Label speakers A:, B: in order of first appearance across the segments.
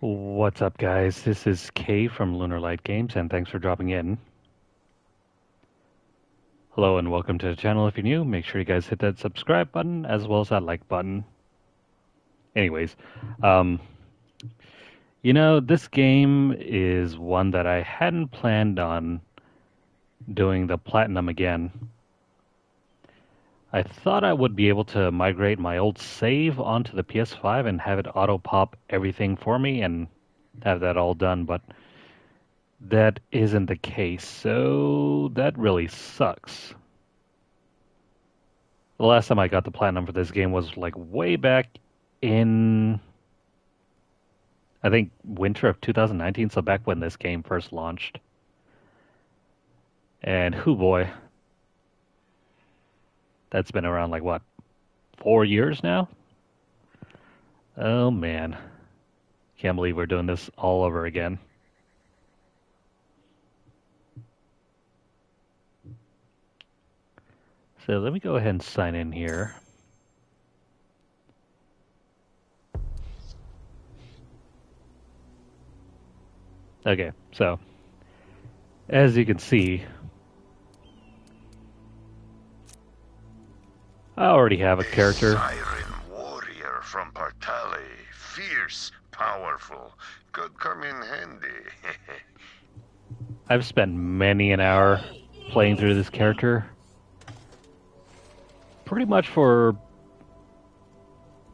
A: What's up, guys? This is Kay from Lunarlight Games, and thanks for dropping in. Hello, and welcome to the channel. If you're new, make sure you guys hit that subscribe button as well as that like button. Anyways, um, this game is one that I hadn't planned on doing the platinum again. I thought I would be able to migrate my old save onto the PS5 and have it auto-pop everything for me and have that all done, but that isn't the case, so that really sucks. The last time I got the platinum for this game was like way back in, I think, winter of 2019, so back when this game first launched. And hoo boy, that's been around like what, 4 years now? Oh man, can't believe we're doing this all over again. So let me go ahead and sign in here. Okay, so as you can see, I already have a character.
B: Siren warrior from Partali. Fierce, powerful. Could come in handy.
A: I've spent many an hour playing through this character. Pretty much for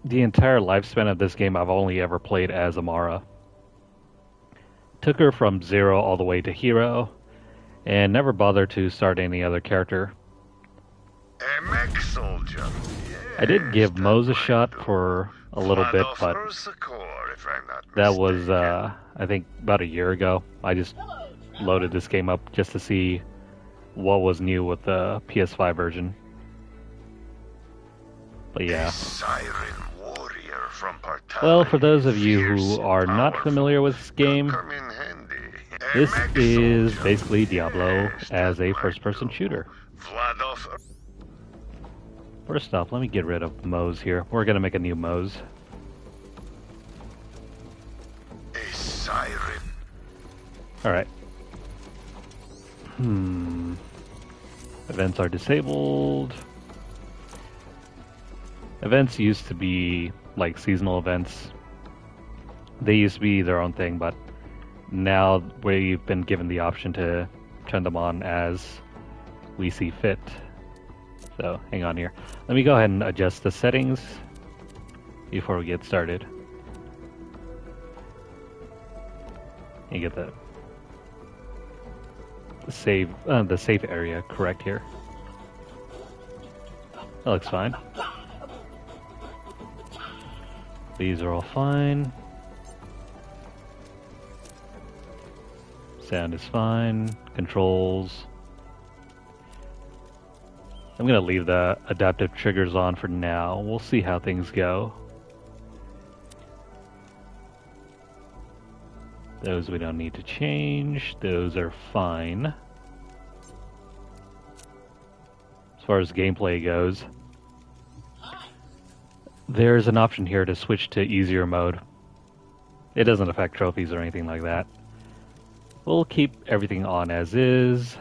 A: the entire lifespan of this game, I've only ever played as Amara. Took her from 0 all the way to hero, and never bothered to start any other character.
B: A mech soldier. Yes,
A: I did give Moze a shot for a little bit, but that was, I think, about a year ago. I just loaded this game up just to see what was new with the PS5 version. But yeah. Well, for those of you who are not familiar with this game, this is basically Diablo as a first-person shooter. First off, let me get rid of Moze here. We're gonna make a new Moze. Alright. Events are disabled. Events used to be like seasonal events. They used to be their own thing, but now we've been given the option to turn them on as we see fit. So hang on here. Let me go ahead and adjust the settings before we get started. You get the save area correct here. That looks fine. These are all fine. Sound is fine. Controls. I'm going to leave the adaptive triggers on for now. We'll see how things go. Those we don't need to change. Those are fine. As far as gameplay goes, there's an option here to switch to easier mode. It doesn't affect trophies or anything like that. We'll keep everything on as is.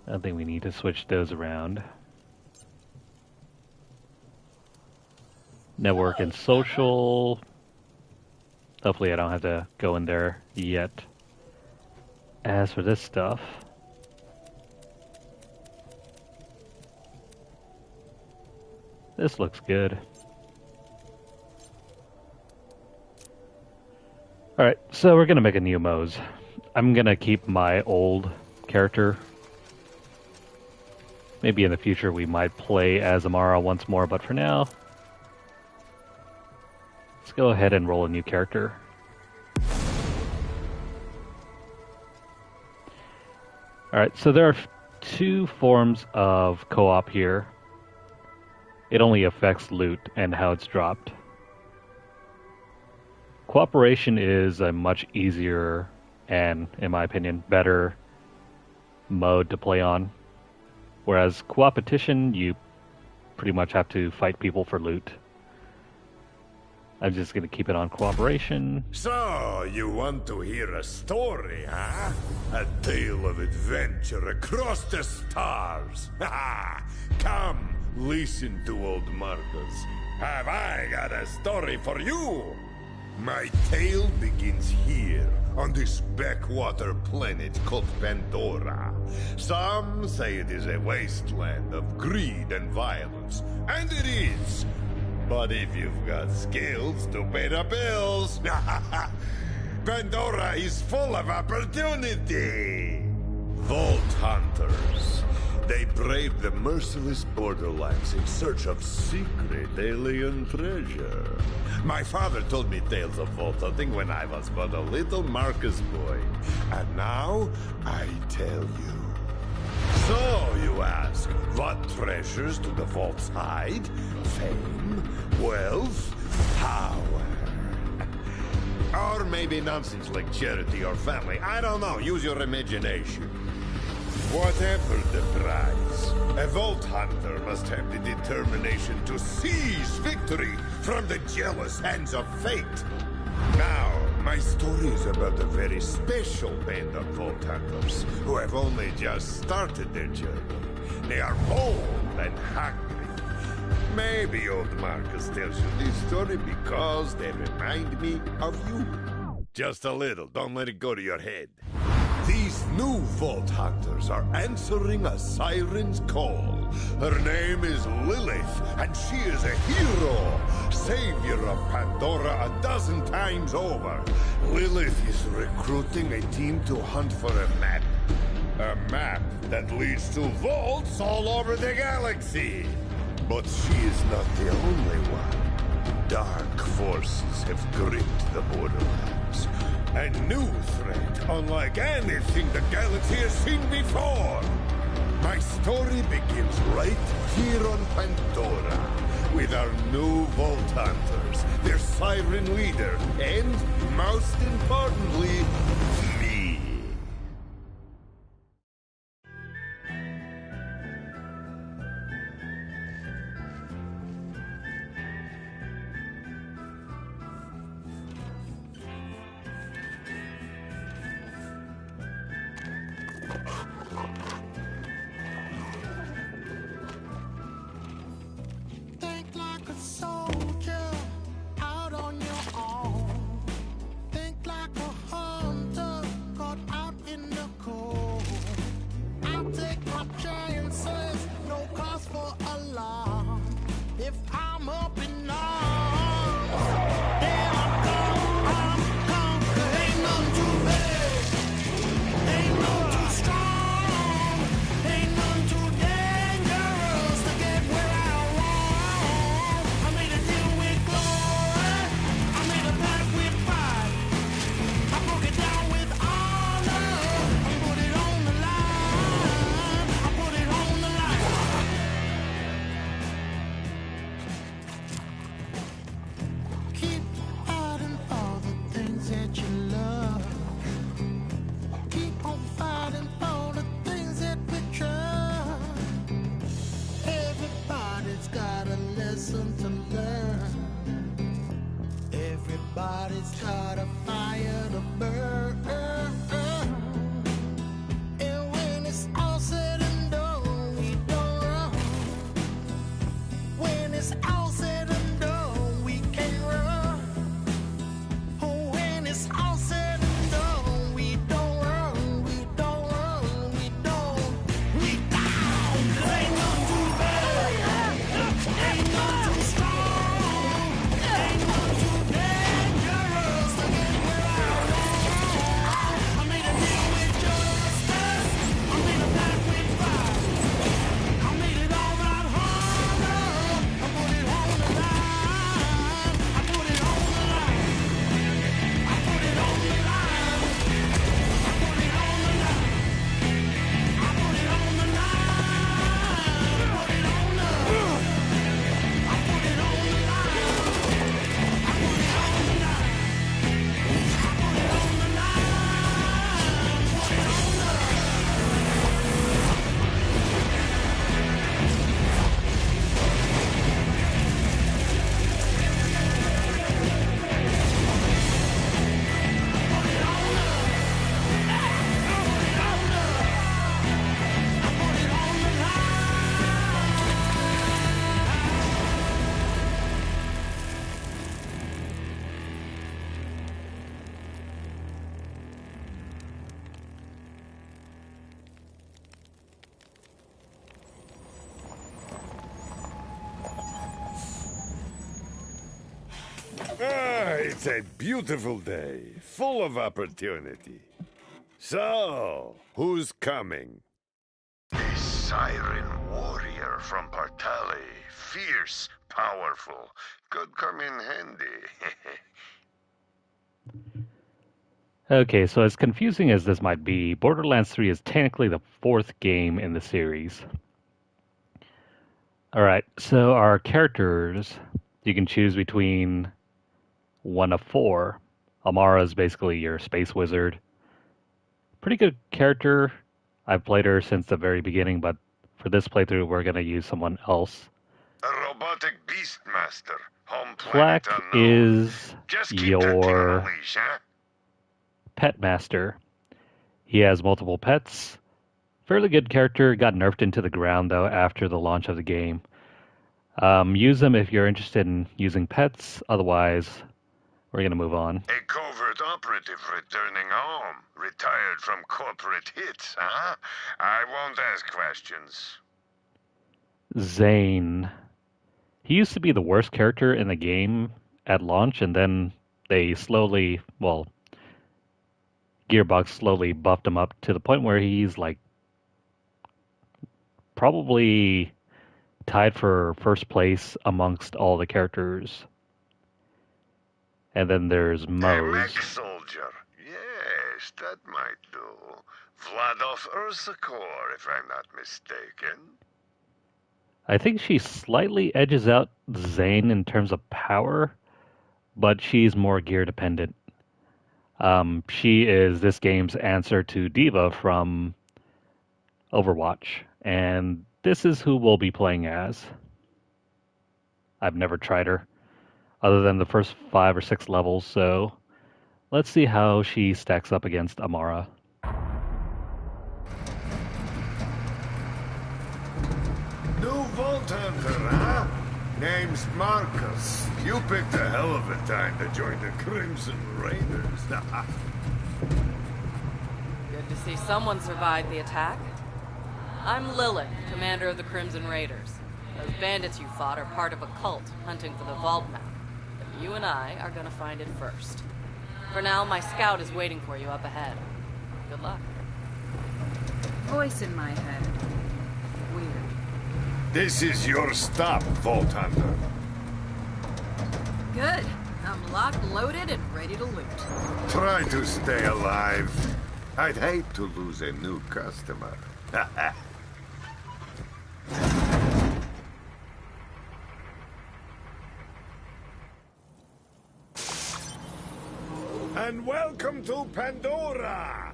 A: I don't think we need to switch those around. Network and social. Hopefully I don't have to go in there yet. As for this stuff, this looks good. Alright, so we're gonna make a new Moze. I'm gonna keep my old character. Maybe in the future we might play as Amara once more, but for now, let's go ahead and roll a new character. Alright, so there are two forms of co-op here. It only affects loot and how it's dropped. Cooperation is a much easier and, in my opinion, better mode to play on. Whereas Coopetition, you pretty much have to fight people for loot. I'm just gonna keep it on cooperation.
C: So, you want to hear a story, huh? A tale of adventure across the stars. Come, listen to old Marcus. Have I got a story for you? My tale begins here, on this backwater planet called Pandora. Some say it is a wasteland of greed and violence, and it is. But if you've got skills to pay the bills, Pandora is full of opportunity. Vault hunters. They brave the merciless Borderlands in search of secret alien treasure. My father told me tales of vault hunting when I was but a little Marcus boy. And now, I tell you. So, you ask, what treasures do the vaults hide? Fame, wealth, power. Or maybe nonsense like charity or family. I don't know, use your imagination. Whatever the prize, a vault hunter must have the determination to seize victory from the jealous hands of fate. Now, my story is about a very special band of vault hunters who have only just started their journey. They are bold and hungry. Maybe old Marcus tells you this story because they remind me of you. Just a little, don't let it go to your head. These new vault hunters are answering a siren's call. Her name is Lilith, and she is a hero, savior of Pandora a dozen times over. Lilith is recruiting a team to hunt for a map. A map that leads to vaults all over the galaxy. But she is not the only one. Dark forces have gripped the Borderlands. A new threat, unlike anything the galaxy has seen before. My story begins right here on Pandora, with our new Vault Hunters, their siren leader, and, most importantly, me.
D: Ain't nothing too strong.
C: It's a beautiful day, full of opportunity. So, who's coming?
B: A siren warrior from Partali. Fierce, powerful. Could come in handy.
A: Okay, so as confusing as this might be, Borderlands 3 is technically the 4th game in the series. Alright, so our characters, you can choose between one of 4. Amara is basically your space wizard. Pretty good character. I've played her since the very beginning, but for this playthrough, we're going to use someone else.
B: A robotic beastmaster. Home
A: Plaque
B: planet unknown.
A: is
B: Just keep that thing on
A: your
B: a leash, huh?
A: pet master. He has multiple pets. Fairly good character. Got nerfed into the ground, though, after the launch of the game. Use them if you're interested in using pets. Otherwise, we're going to move on.
B: A covert operative returning home. Retired from corporate hits, huh? I won't ask questions.
A: Zane. He used to be the worst character in the game at launch, and then they slowly, well, Gearbox slowly buffed him up to the point where he's like probably tied for first place amongst all the characters. And then there's
B: A
A: Moze.
B: mech soldier. Yes, that might do. Vladov Ursakor, if I'm not mistaken.
A: I think she slightly edges out Zane in terms of power, but she's more gear dependent. She is this game's answer to Diva from Overwatch, and this is who we'll be playing as. I've never tried her, other than the first 5 or 6 levels, so let's see how she stacks up against Amara.
C: New Vault Hunter, huh? Name's Marcus. You picked a hell of a time to join the Crimson Raiders.
D: Good to see someone survived the attack. I'm Lilith, commander of the Crimson Raiders. Those bandits you fought are part of a cult hunting for the vault map. But you and I are gonna find it first. For now, my scout is waiting for you up ahead. Good luck.
E: Voice in my head. Weird.
C: This is your stop, Vault Hunter.
E: Good. I'm locked, loaded, and ready to loot.
C: Try to stay alive. I'd hate to lose a new customer. And welcome to Pandora!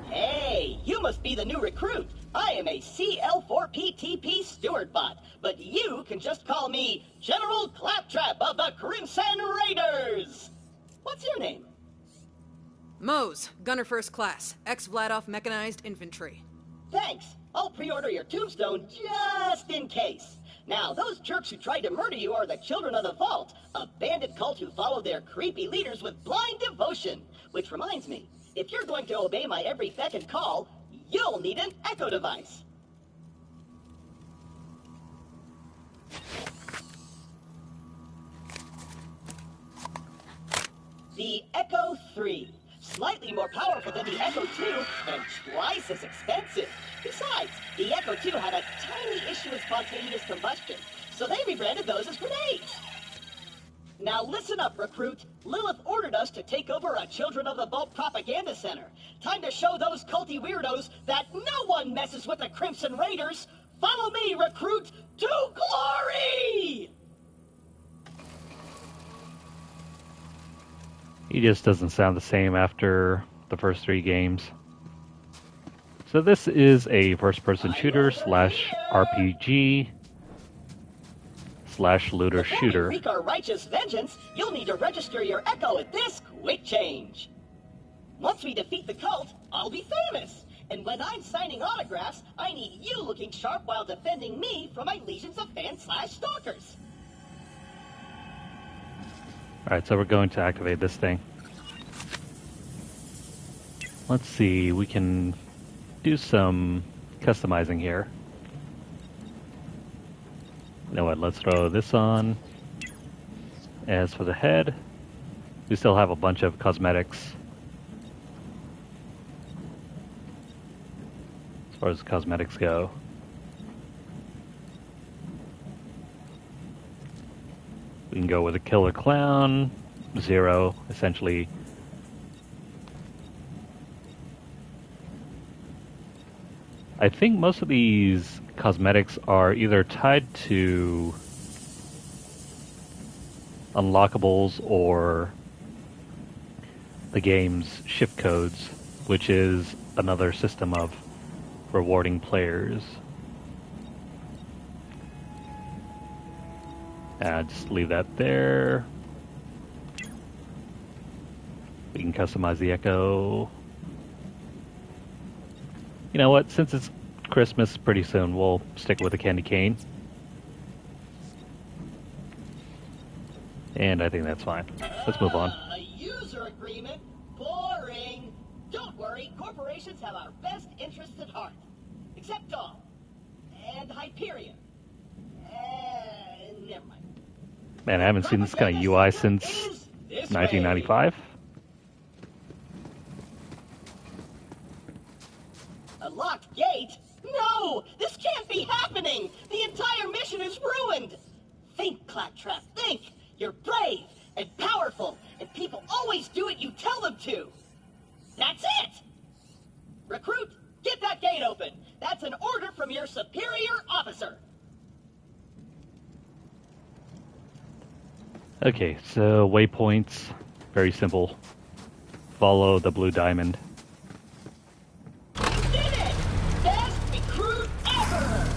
F: Hey, you must be the new recruit. I am a CL4PTP steward bot, but you can just call me General Claptrap of the Crimson Raiders. What's your name?
E: Moze, Gunner First Class, ex-Vladov Mechanized Infantry.
F: Thanks. I'll pre-order your tombstone just in case. Now, those jerks who tried to murder you are the Children of the Vault, a bandit cult who follow their creepy leaders with blind devotion. Which reminds me, if you're going to obey my every beck and call, you'll need an echo device. The Echo 3. Slightly more powerful than the Echo 2, and twice as expensive. Besides, the Echo 2 had a tiny issue with spontaneous combustion, so they rebranded those as grenades. Now listen up, recruit. Lilith ordered us to take over a Children of the Vault propaganda center. Time to show those culty weirdos that no one messes with the Crimson Raiders. Follow me, recruit, to glory!
A: He just doesn't sound the same after the first 3 games. So this is a first-person shooter slash RPG slash looter shooter.
F: Before we wreak our righteous vengeance, you'll need to register your Echo at this quick change. Once we defeat the cult, I'll be famous. And when I'm signing autographs, I need you looking sharp while defending me from my legions of fans/stalkers.
A: Alright, so we're going to activate this thing. Let's see, we can do some customizing here. You know what, let's throw this on. As for the head, We still have a bunch of cosmetics. As far as cosmetics go. We can go with a killer clown, 0, essentially. I think most of these cosmetics are either tied to unlockables or the game's shift codes, which is another system of rewarding players. Just leave that there. We can customize the echo. You know what? Since it's Christmas pretty soon, we'll stick with the candy cane. And I think that's fine. Let's move on.
F: A user agreement? Boring. Don't worry, corporations have our best interests at heart. Except Dawn. And Hyperion. Never mind.
A: Man, I haven't seen this kind of UI since 1995.
F: A locked gate? No! This can't be happening! The entire mission is ruined! Think, Claptrap, think! You're brave and powerful, and people always do what you tell them to! That's it! Recruit, get that gate open! That's an order from your superior officer!
A: Okay, so waypoints, very simple. Follow the blue diamond.
F: You did it! Best recruit ever!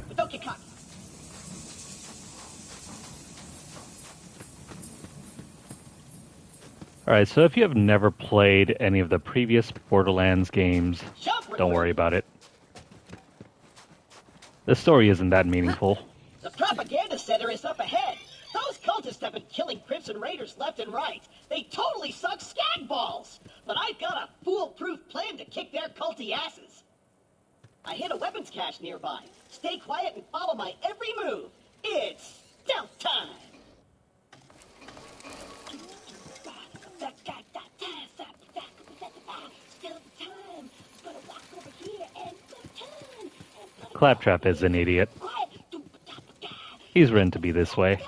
F: But don't get caught.
A: Alright, so if you have never played any of the previous Borderlands games,
F: Jump,
A: don't worry
F: recruit.
A: about it. The story isn't that meaningful.
F: The propaganda center is up ahead. Those cultists have been killing Crimson Raiders left and right. They totally suck skag balls. But I've got a foolproof plan to kick their culty asses. I hit a weapons cache nearby. Stay quiet and follow my every move. It's stealth time.
A: Claptrap is an idiot. He's written to be this way.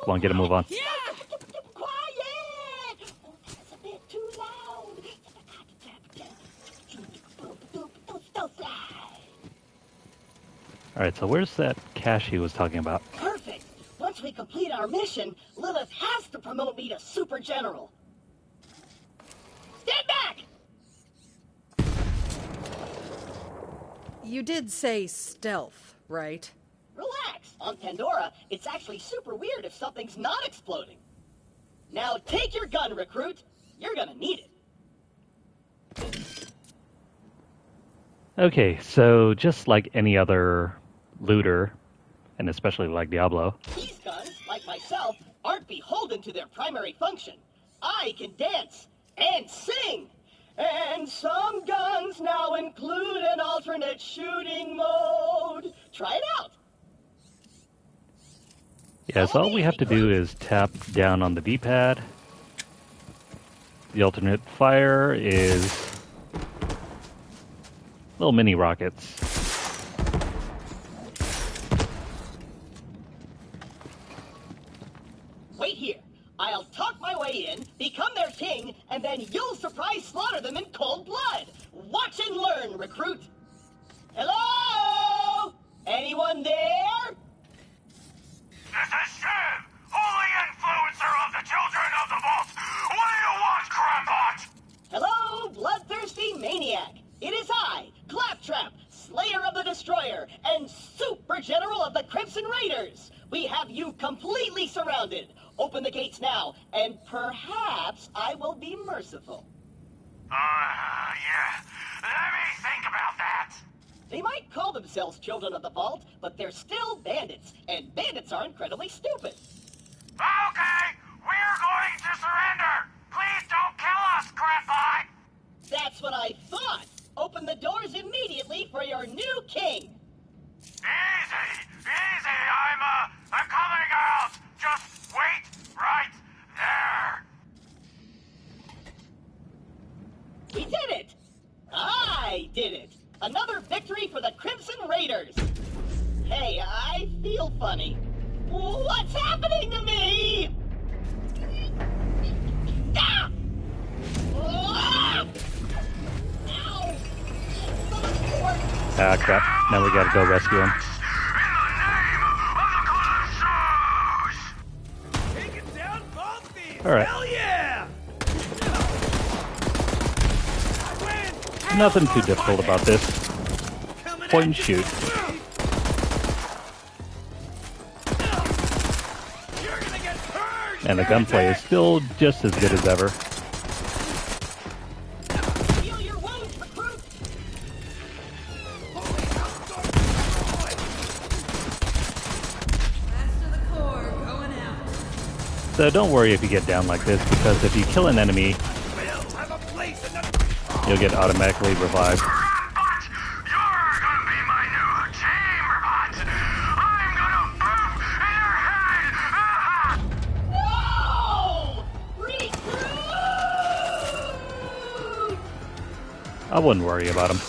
A: Come on, get a move on. Alright, so where's that cache he was talking about?
F: Perfect. Once we complete our mission, Lilith has to promote me to Super General. Stand back!
E: You did say stealth, right?
F: Relax. On Pandora, it's actually super weird if something's not exploding. Now take your gun, recruit. You're gonna need it.
A: Okay, so just like any other looter, and especially like Diablo,
F: These guns, like myself, aren't beholden to their primary function. I can dance and sing. And some guns now include an alternate shooting mode. Try it out.
A: yeah, so all we have to do is tap down on the D-pad. The alternate fire is little mini rockets.
F: Wait here. I'll talk my way in, become their king, and then you'll surprise slaughter them in cold blood. Watch and learn, recruit. Hello? Anyone there?
B: This is Shiv, holy influencer of the children of the vault. What do you want, Crumbot?
F: Hello, bloodthirsty maniac. It is I, Claptrap, Slayer of the Destroyer, and Super General of the Crimson Raiders. We have you completely surrounded. Open the gates now, and perhaps I will be merciful.
B: Yeah. Let me think about that.
F: They might call themselves Children of the Vault, but they're still bandits, and bandits are incredibly stupid.
B: Okay, we're going to surrender. Please don't kill us, Crumbot.
F: That's what I thought. Open the doors immediately for your new king.
B: Easy. I'm
A: Ah, crap. Now we gotta go rescue him. Alright. Nothing too difficult about this. Point and shoot. And the gunplay is still just as good as ever. So don't worry if you get down like this, because if you kill an enemy, you'll get automatically revived. I wouldn't worry about him.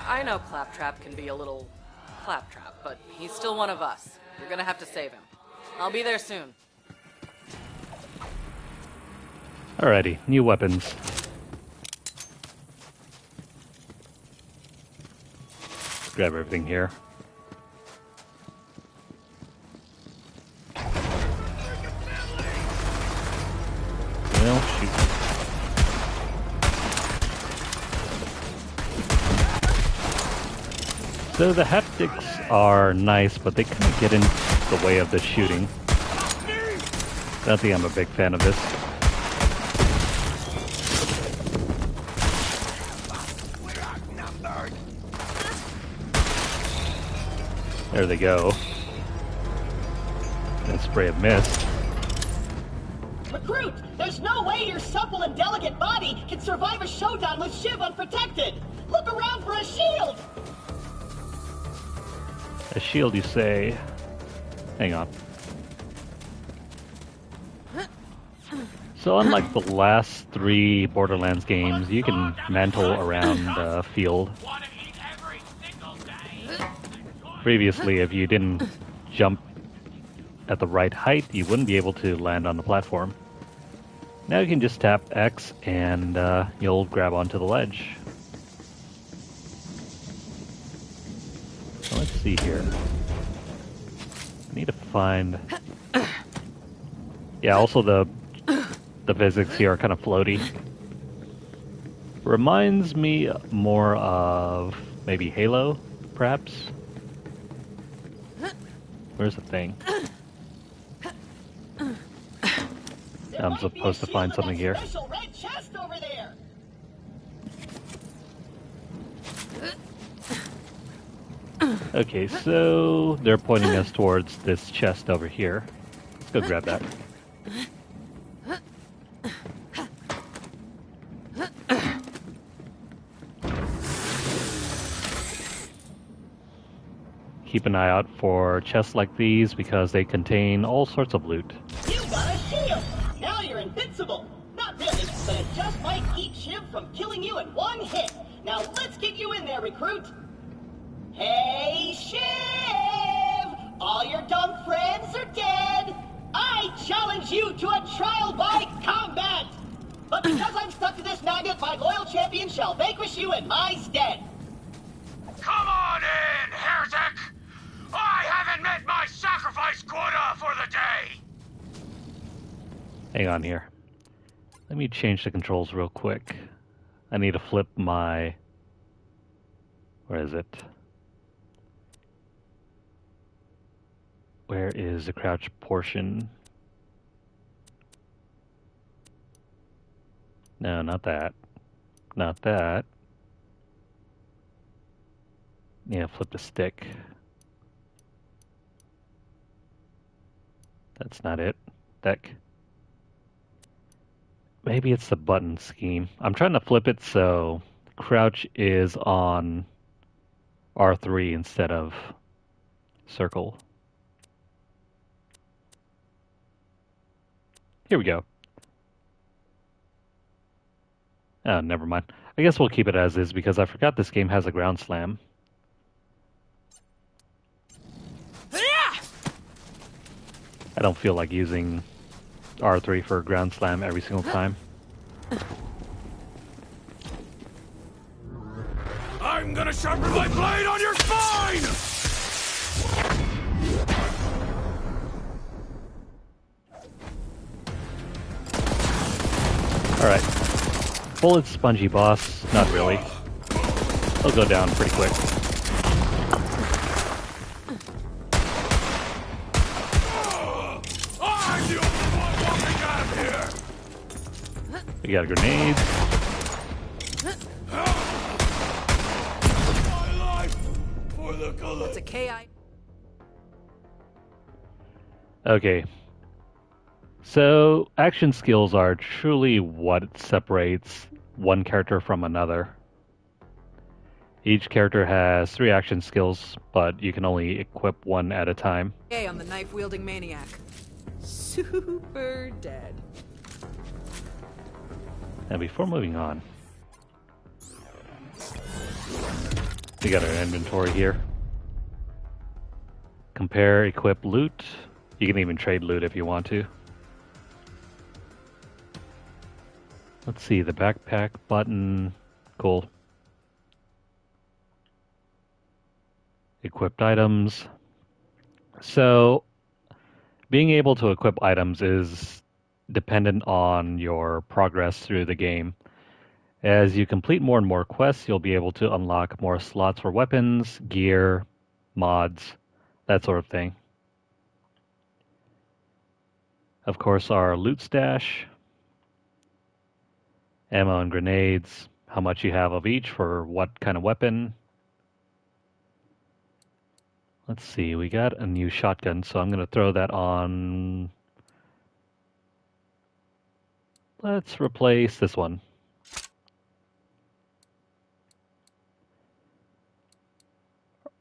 D: I know Claptrap can be a little claptrap, but he's still one of us. You're gonna have to save him. I'll be there soon.
A: Alrighty, new weapons. Grab everything here. Well, shoot. So the haptics are nice, but they kind of get in the way of the shooting. I don't think I'm a big fan of this. There they go. And spray of mist.
F: Recruit, there's no way your supple and delicate body can survive a showdown with Shiv unprotected. Look around for a shield.
A: A shield, you say? Hang on. So unlike the last 3 Borderlands games, you can mantle around the field. Previously, if you didn't jump at the right height, you wouldn't be able to land on the platform. Now you can just tap X and you'll grab onto the ledge. So let's see here. I need to find... Yeah, also the physics here are kind of floaty. Reminds me more of maybe Halo, perhaps? Where's the thing? I'm supposed to find something here. Okay, so they're pointing us towards this chest over here. Let's go grab that. Keep an eye out for chests like these because they contain all sorts of loot.
F: You got a shield! Now you're invincible! Not really, but it just might keep Shiv from killing you in one hit. Now let's get you in there, recruit! Hey, Shiv! All your dumb friends are dead! I challenge you to a trial by combat! But because I'm stuck to this magnet, my loyal champion shall vanquish you in my stead!
B: Come on in, heretic! I haven't met my sacrifice quota for the day!
A: Hang on here. Let me change the controls real quick. I need to flip my... Where is it? Where is the crouch portion? No, not that. Not that. Yeah, flip the stick. That's not it. Deck. Maybe it's the button scheme. I'm trying to flip it so crouch is on R3 instead of circle. Here we go. Oh, never mind. I guess we'll keep it as is because I forgot this game has a ground slam. I don't feel like using R3 for a ground slam every single time.
C: I'm I'm gonna sharpen my blade on your spine!
A: Alright. Bullet spongy boss. Not really. He'll go down pretty quick.
C: I'm the only one walking out of here!
A: We got grenades.
C: My life for the color.
E: It's a KI.
A: Okay. So, action skills are truly what separates one character from another. Each character has 3 action skills, but you can only equip one at a time.
E: Hey, I'm the knife-wielding maniac. Super dead.
A: And before moving on, we got our inventory here. Compare, equip, loot. You can even trade loot if you want to. Let's see, the backpack button. Cool. Equipped items. So, being able to equip items is dependent on your progress through the game. As you complete more and more quests, you'll be able to unlock more slots for weapons, gear, mods, that sort of thing. Of course, our loot stash, ammo and grenades, how much you have of each for what kind of weapon. Let's see, we got a new shotgun, so I'm going to throw that on. Let's replace this one.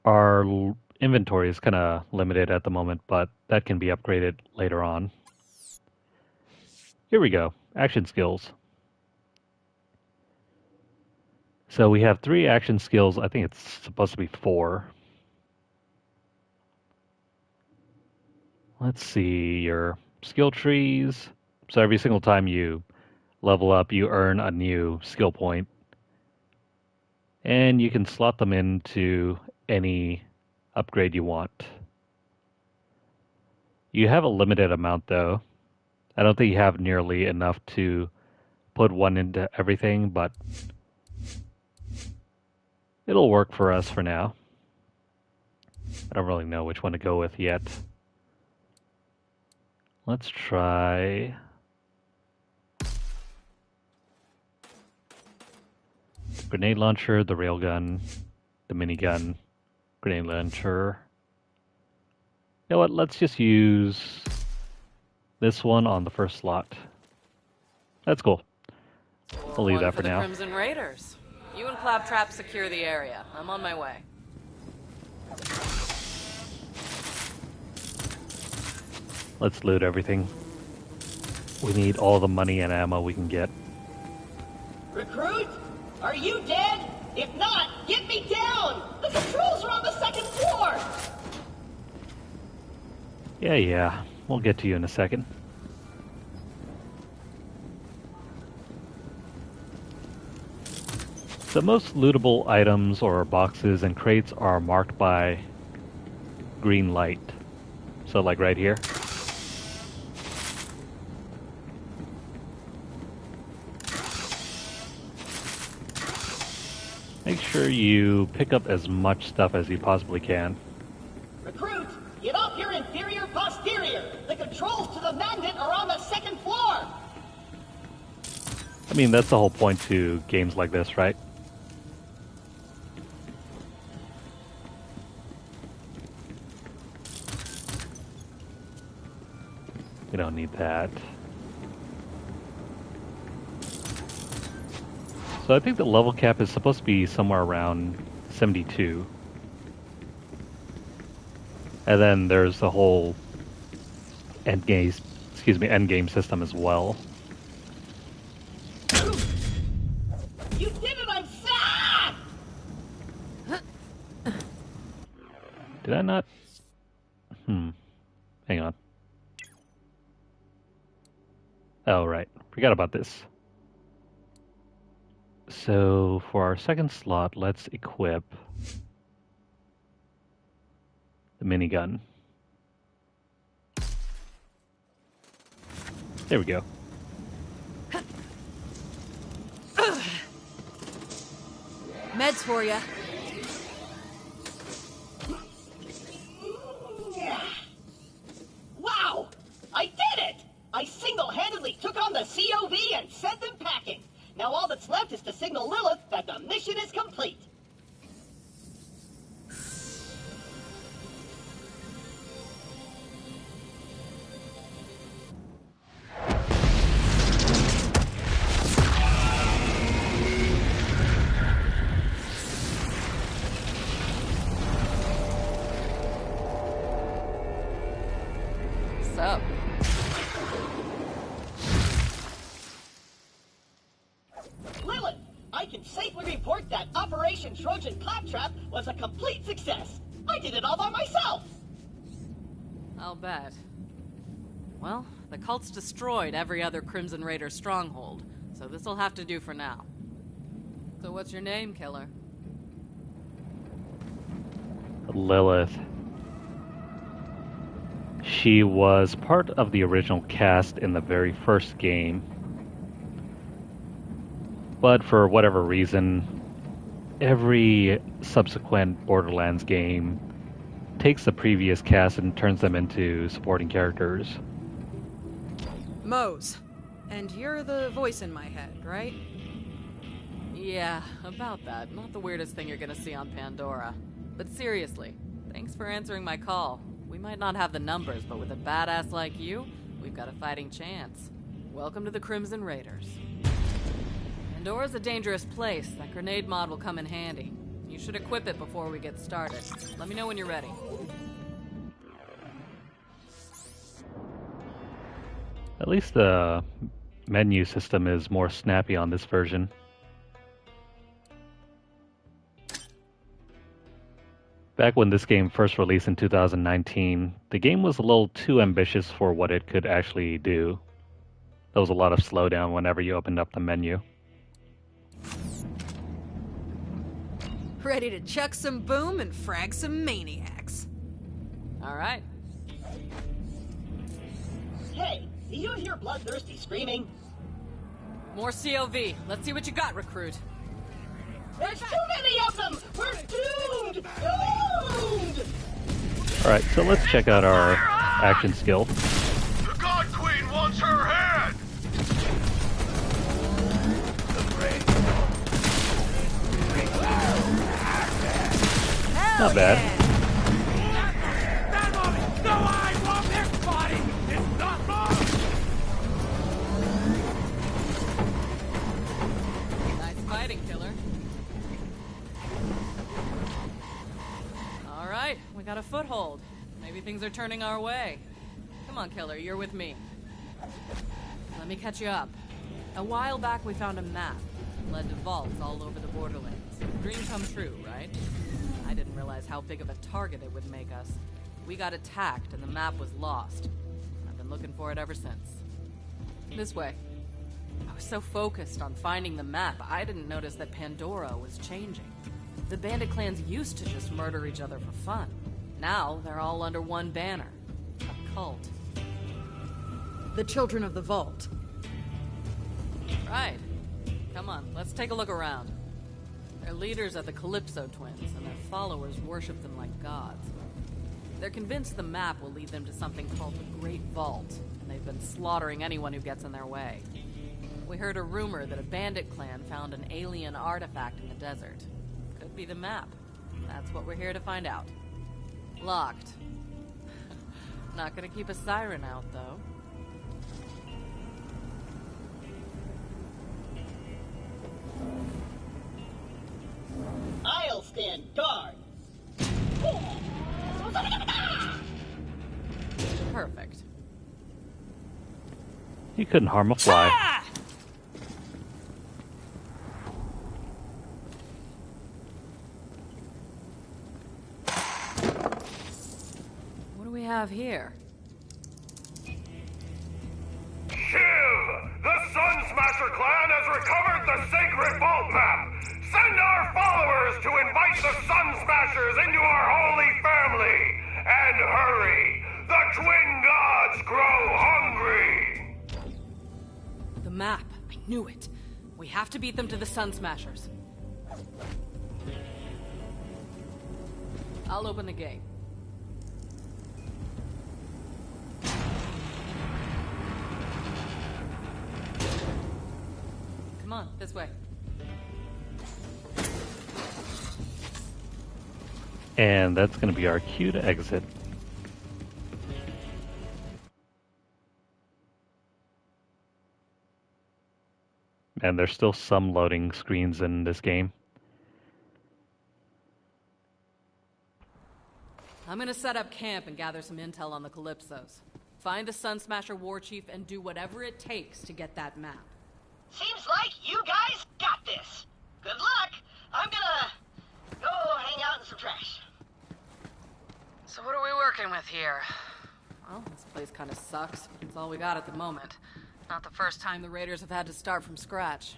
A: Our inventory is kind of limited at the moment, but that can be upgraded later on. Here we go, action skills. So we have 3 action skills. I think it's supposed to be 4. Let's see, your skill trees. So every single time you level up, you earn a new skill point. And you can slot them into any upgrade you want. You have a limited amount though. I don't think you have nearly enough to put one into everything, but it'll work for us for now. I don't really know which one to go with yet. Let's try grenade launcher, the railgun, the minigun, grenade launcher. You know what? Let's just use this one on the first slot. That's cool. I'll leave that for now.
D: Crimson Raiders. You and Claptrap secure the area. I'm on my way.
A: Let's loot everything. We need all the money and ammo we can get.
F: Recruit, are you dead? If not, get me down! The controls are on the 2nd floor!
A: Yeah. We'll get to you in a second. So most lootable items or boxes and crates are marked by green light. So like right here. Make sure you pick up as much stuff as you possibly can.
F: Recruit, get off your inferior posterior! The controls to the magnet are on the 2nd floor!
A: I mean, that's the whole point to games like this, right? We don't need that. So I think the level cap is supposed to be somewhere around 72. And then there's the whole end game system as well.
F: You did it, I'm sad!
A: Did I not? Hang on. Oh, right. Forgot about this. So for our second slot, let's equip the minigun. There we go.
E: Meds for ya.
F: Wow! I did it! I single-handedly took on the COV and sent them packing. Now all that's left is to signal Lilith that the mission is complete.
D: Up.
F: Lilith, I can safely report that Operation Trojan Claptrap was a complete success. I did it all by myself.
D: I'll bet. Well, the cult's destroyed every other Crimson Raider stronghold, so this'll have to do for now. So what's your name, killer?
A: Lilith. She was part of the original cast in the very first game. But for whatever reason, every subsequent Borderlands game takes the previous cast and turns them into supporting characters.
E: Moze. And you're the voice in my head, right?
D: Yeah, about that. Not the weirdest thing you're gonna see on Pandora. But seriously, thanks for answering my call. We might not have the numbers, but with a badass like you, we've got a fighting chance. Welcome to the Crimson Raiders. Pandora's a dangerous place. That grenade mod will come in handy. You should equip it before we get started. Let me know when you're ready.
A: At least the menu system is more snappy on this version. Back when this game first released in 2019, the game was a little too ambitious for what it could actually do. There was a lot of slowdown whenever you opened up the menu.
E: Ready to chuck some boom and frag some maniacs.
D: All right.
F: Hey, do you hear bloodthirsty screaming?
D: More COV. Let's see what you got, recruit.
F: There's too many of them! We're doomed! Doomed!
A: Alright, so let's check out our action skill.
B: The God Queen wants her head!
A: Not bad.
G: No, I want this body! It's not mine!
D: Nice fighting, killer. All right, we got a foothold. Maybe things are turning our way. Come on, killer, you're with me. Let me catch you up. A while back, we found a map. Led to vaults all over the Borderlands. Dream come true, right? I didn't realize how big of a target it would make us. We got attacked and the map was lost. I've been looking for it ever since. This way. I was so focused on finding the map, I didn't notice that Pandora was changing. The bandit clans used to just murder each other for fun. Now they're all under one banner. A cult.
E: The Children of the Vault.
D: Right. Come on, let's take a look around. Their leaders are the Calypso twins, and their followers worship them like gods. They're convinced the map will lead them to something called the Great Vault, and they've been slaughtering anyone who gets in their way. We heard a rumor that a bandit clan found an alien artifact in the desert. Could be the map. That's what we're here to find out. Locked. Not gonna keep a siren out, though.
F: I'll stand guard.
D: Perfect.
A: You couldn't harm a fly.
D: Ah! What do we have here?
B: Shiv! The Sun Smasher clan has recovered the sacred vault map! twin gods grow hungry!
D: The map. I knew it. We have to beat them to the Sun Smashers. I'll open the gate. Come on, this way.
A: And that's going to be our cue to exit. And there's still some loading screens in this game.
D: I'm gonna set up camp and gather some intel on the Calypsos. Find the Sun Smasher war chief and do whatever it takes to get that map.
F: Seems like you guys got this. Good luck. I'm gonna go hang out in some trash.
D: So what are we working with here? Well, this place kind of sucks. It's all we got at the moment. Not the first time the Raiders have had to start from scratch.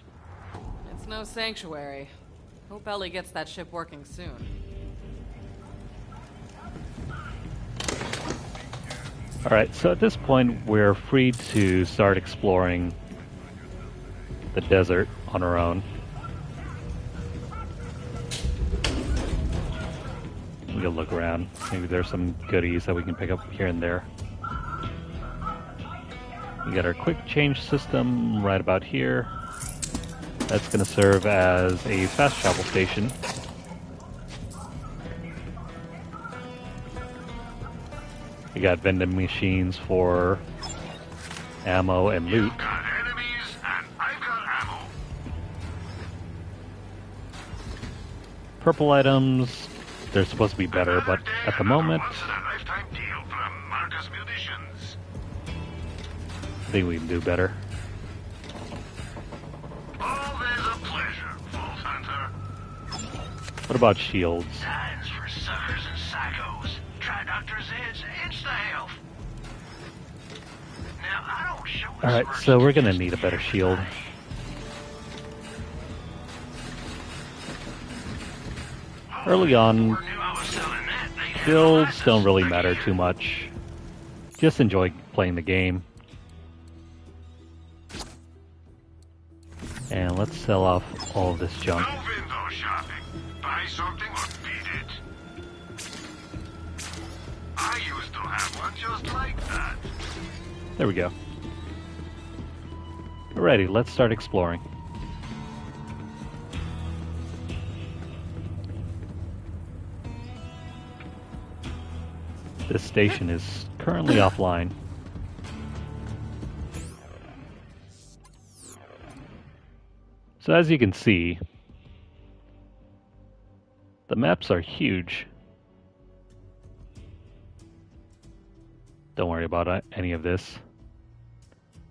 D: It's no sanctuary. Hope Ellie gets that ship working soon.
A: Alright, so at this point we're free to start exploring the desert on our own. We can look around. Maybe there's some goodies that we can pick up here and there. We got our quick change system right about here. That's going to serve as a fast travel station. We got vending machines for ammo and loot.
B: You've got enemies, and I've got ammo.
A: Purple items, they're supposed to be better, but at the moment,
B: Once-in-a-lifetime deal from Marcus Munitions.
A: I think we can do better.
B: Always a pleasure, Vault Hunter.
A: What about shields?
B: Times for suckers and psychos. Try Dr. Zed's Insta-Health. Now, I don't show this
A: Alright,
B: first
A: so we're gonna
B: against
A: need a better shield. Early on,
B: Who knew I was selling that? They had
A: builds
B: lots
A: don't
B: of
A: really
B: stuff
A: matter
B: here.
A: too much. Just enjoy playing the game. And let's sell off all of this junk.
B: No window shopping. Buy something or beat it. I used to have one just like that.
A: There we go. Alrighty, let's start exploring. This station is currently offline. So as you can see, the maps are huge. Don't worry about any of this.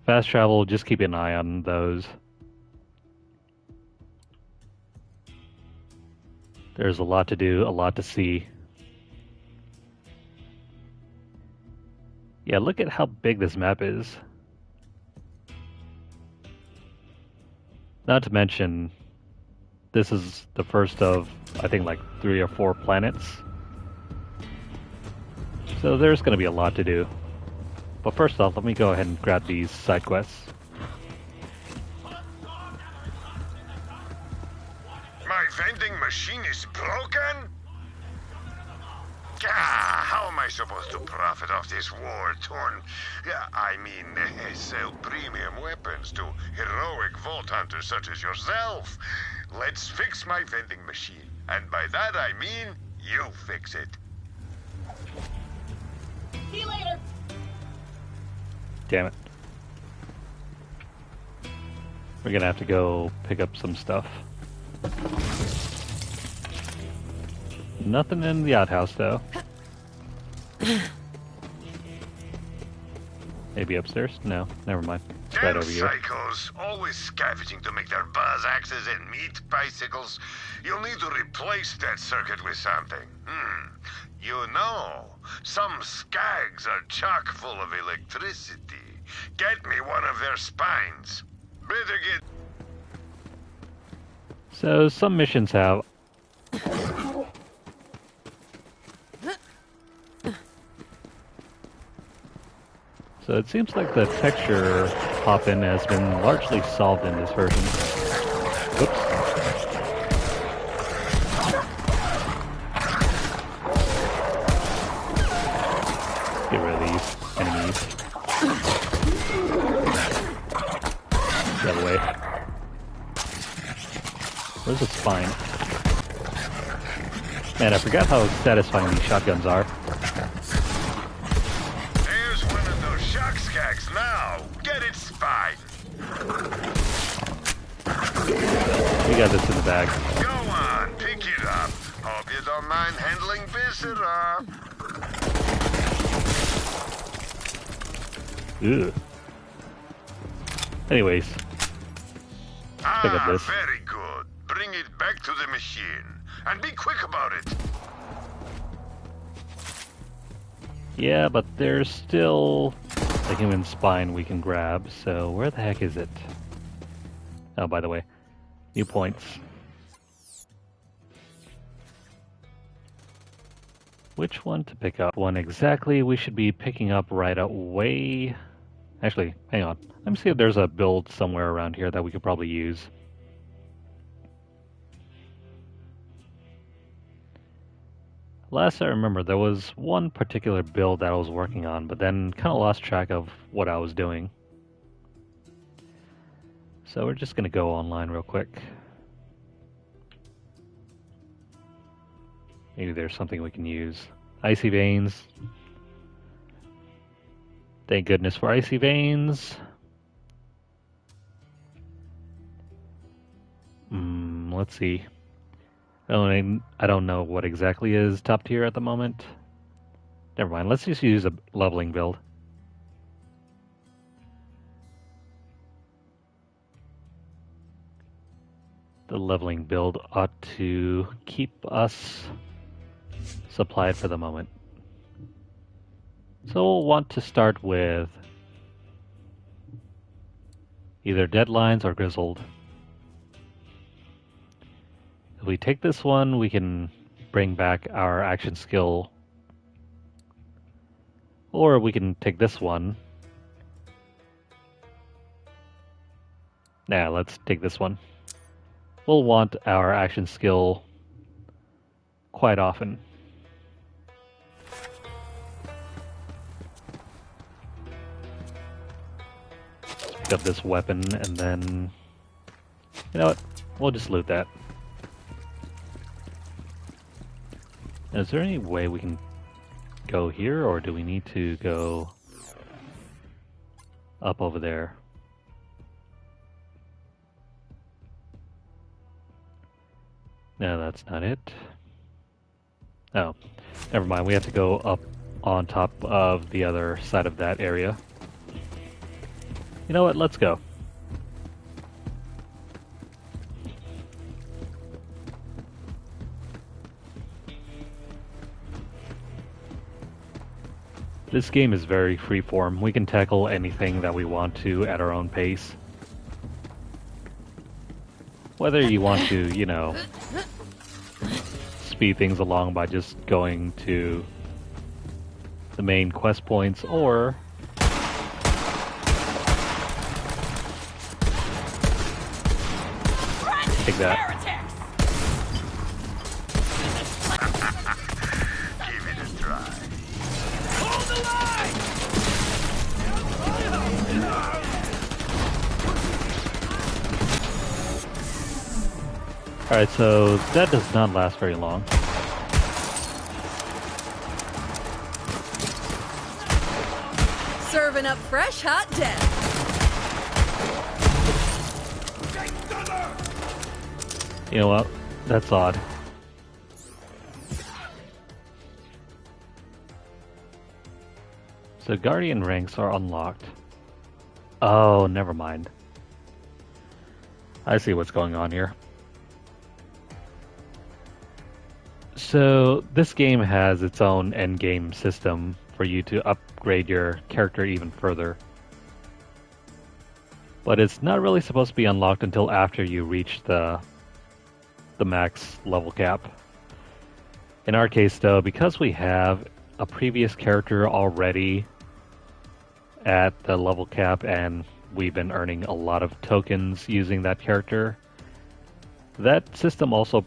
A: Fast travel, just keep an eye on those. There's a lot to do, a lot to see. Yeah, look at how big this map is. Not to mention, this is the first of, I think, like 3 or 4 planets. So there's going to be a lot to do. But first off, let me go ahead and grab these side quests.
B: My vending machine is broken? Ah, how am I supposed to profit off this war-torn... sell premium weapons to heroic Vault Hunters such as yourself? Let's fix my vending machine. And by that I mean, you fix it.
F: See you later.
A: Damn it. We're gonna have to go pick up some stuff. Nothing in the outhouse, though. Maybe upstairs? No, never mind. It's right
B: Damn
A: over here.
B: psychos, always scavenging to make their buzz axes and meat bicycles. You'll need to replace that circuit with something. You know, some skags are chock full of electricity. Get me one of their spines. Better get...
A: So, some missions have... So it seems like the texture pop-in has been largely solved in this version. Oops. Get rid of these enemies. The other way. Where's the spine? Man, I forgot how satisfying these shotguns are.
B: There's one of those shock skags now. Get its spine.
A: We got this in the bag.
B: Go on, pick it up. Hope you don't mind handling viscera.
A: Ugh. Anyways, pick up this.
B: Very good. Bring it back to the machine. And be quick about it.
A: Yeah, but there's still a human spine we can grab, so where the heck is it? Oh, by the way, new points. Which one to pick up? One exactly we should be picking up right away. Actually, hang on. Let me see if there's a build somewhere around here that we could probably use. Last I remember, there was one particular build that I was working on, but then kind of lost track of what I was doing. So we're just going to go online real quick. Maybe there's something we can use. Icy Veins. Thank goodness for Icy Veins. Let's see. I don't know what exactly is top tier at the moment. Never mind, let's just use a leveling build. The leveling build ought to keep us supplied for the moment. So we'll want to start with either Deadlines or Grizzled. If we take this one, we can bring back our action skill. Or we can take this one. Nah, let's take this one. We'll want our action skill quite often. Pick up this weapon and then... You know what? We'll just loot that. Is there any way we can go here, or do we need to go up over there? No, that's not it. Oh, never mind. We have to go up on top of the other side of that area. You know what? Let's go. This game is very freeform. We can tackle anything that we want to at our own pace. Whether you want to, you know, speed things along by just going to the main quest points, or take that.
B: Give it a try.
G: Hold the line!
A: Alright, so that does not last very long.
E: Serving up fresh, hot death.
A: You know what? That's odd. So Guardian ranks are unlocked. Oh, never mind. I see what's going on here. So this game has its own endgame system for you to upgrade your character even further. But it's not really supposed to be unlocked until after you reach the max level cap. In our case though, because we have a previous character already at the level cap and we've been earning a lot of tokens using that character. That system also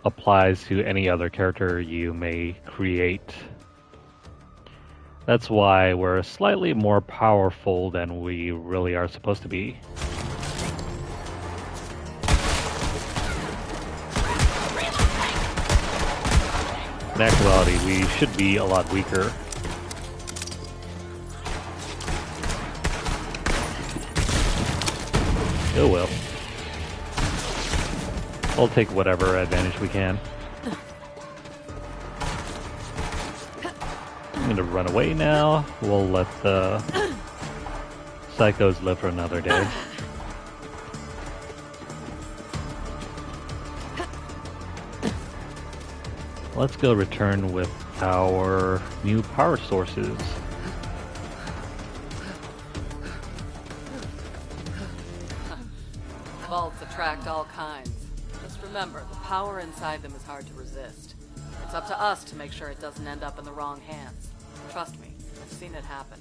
A: applies to any other character you may create. That's why we're slightly more powerful than we really are supposed to be. In actuality, we should be a lot weaker. Oh well. We'll take whatever advantage we can. I'm gonna run away now. We'll let the psychos live for another day. Let's go return with our new power sources.
D: Vaults attract all kinds. Just remember, the power inside them is hard to resist. It's up to us to make sure it doesn't end up in the wrong hands. Trust me, I've seen it happen.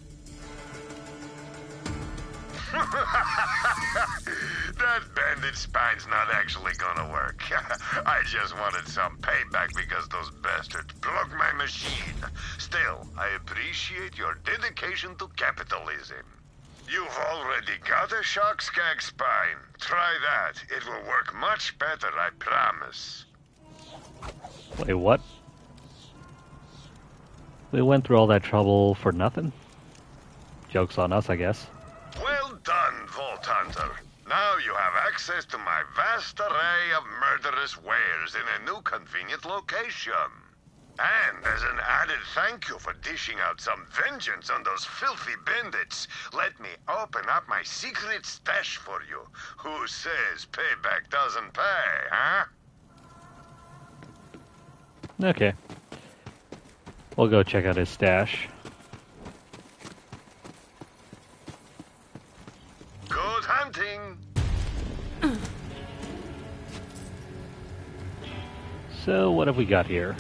B: That bandit spine's not actually gonna work. I just wanted some payback because those bastards broke my machine. Still, I appreciate your dedication to capitalism. You've already got a shock skag spine. Try that. It will work much better, I promise.
A: Wait, what? We went through all that trouble for nothing? Joke's on us, I guess.
B: Well done, Vault Hunter. Now you have access to my vast array of murderous wares in a new convenient location. And as an added thank you for dishing out some vengeance on those filthy bandits, let me open up my secret stash for you. Who says payback doesn't pay, huh?
A: Okay. We'll go check out his stash.
B: Good hunting!
A: So, what have we got here?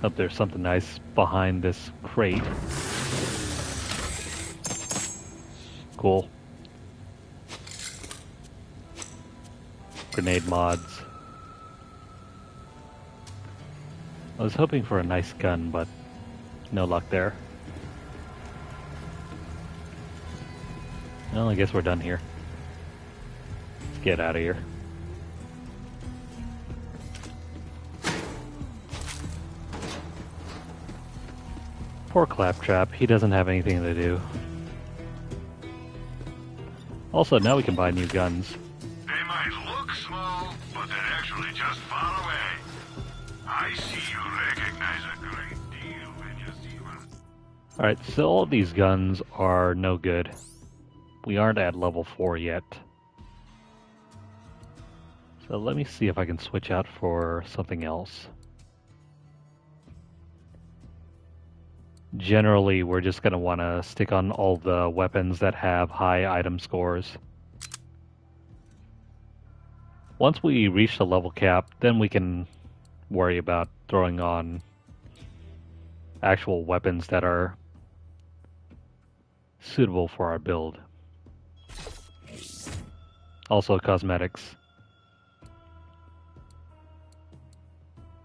A: Hope there's something nice behind this crate. Cool. Grenade mods. I was hoping for a nice gun, but no luck there. Well, I guess we're done here. Let's get out of here. Poor Claptrap, he doesn't have anything to do. Also, now we can buy new guns.
B: They might look small, but they're actually just far away. I see you recognize a great deal when you see one.
A: Alright, so all these guns are no good. We aren't at level 4 yet. So let me see if I can switch out for something else. Generally, we're just going to want to stick on all the weapons that have high item scores. Once we reach the level cap, then we can worry about throwing on actual weapons that are suitable for our build. Also cosmetics.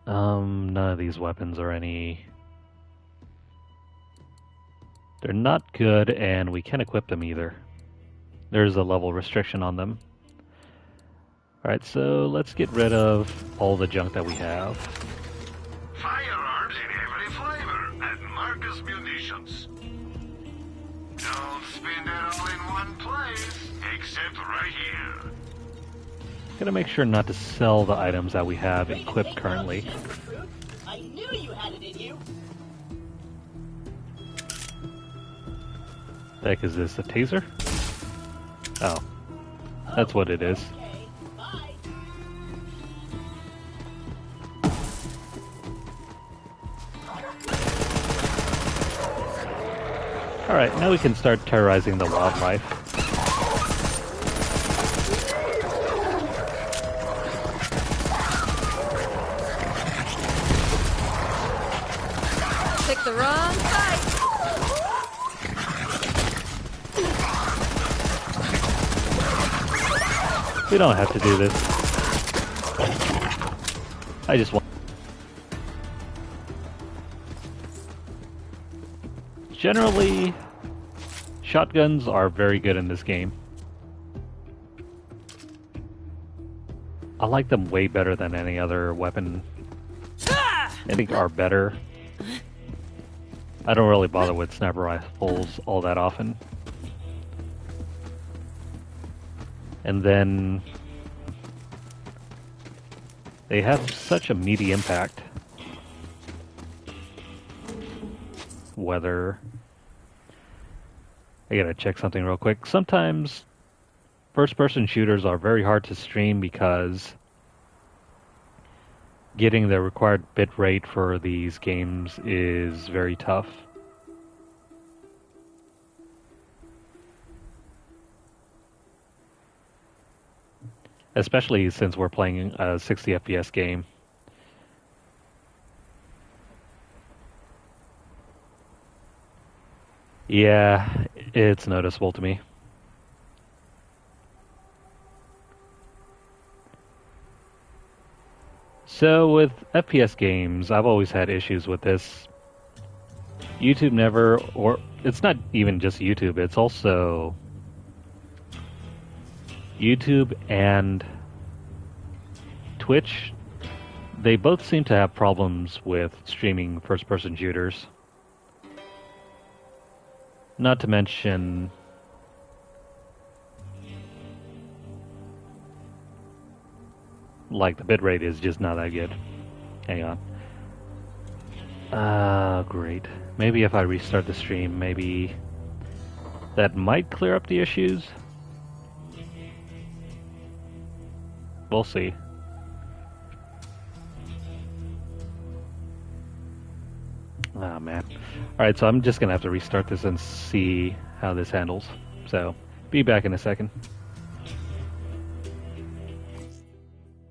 A: None of these weapons are any... They're not good, and we can't equip them either. There's a level restriction on them. Alright, so let's get rid of all the junk that we have.
B: Firearms in every flavor at Marcus Munitions. Don't spend it all in one place, except right here.
A: Gotta make sure not to sell the items that we have equipped currently.
F: I knew you had it in you.
A: The heck is this, a taser? Oh, that's what it is.
F: Okay, bye.
A: Alright, now we can start terrorizing the wildlife.
E: picked the wrong fight.
A: We don't have to do this. I just want... Generally, shotguns are very good in this game. I like them way better than any other weapon. I think are better. I don't really bother with sniper rifles all that often. And then they have such a meaty impact. Whether... I gotta check something real quick. Sometimes first-person shooters are very hard to stream because getting the required bit rate for these games is very tough. Especially since we're playing a 60 FPS game. Yeah, it's noticeable to me. So with FPS games, I've always had issues with this. YouTube never, or it's not even just YouTube, it's also YouTube and Twitch. They both seem to have problems with streaming first-person shooters. Not to mention like the bitrate is just not that good. Hang on. Great. Maybe if I restart the stream, maybe that might clear up the issues. We'll see. Oh man. Alright, so I'm just gonna have to restart this and see how this handles. So, be back in a second.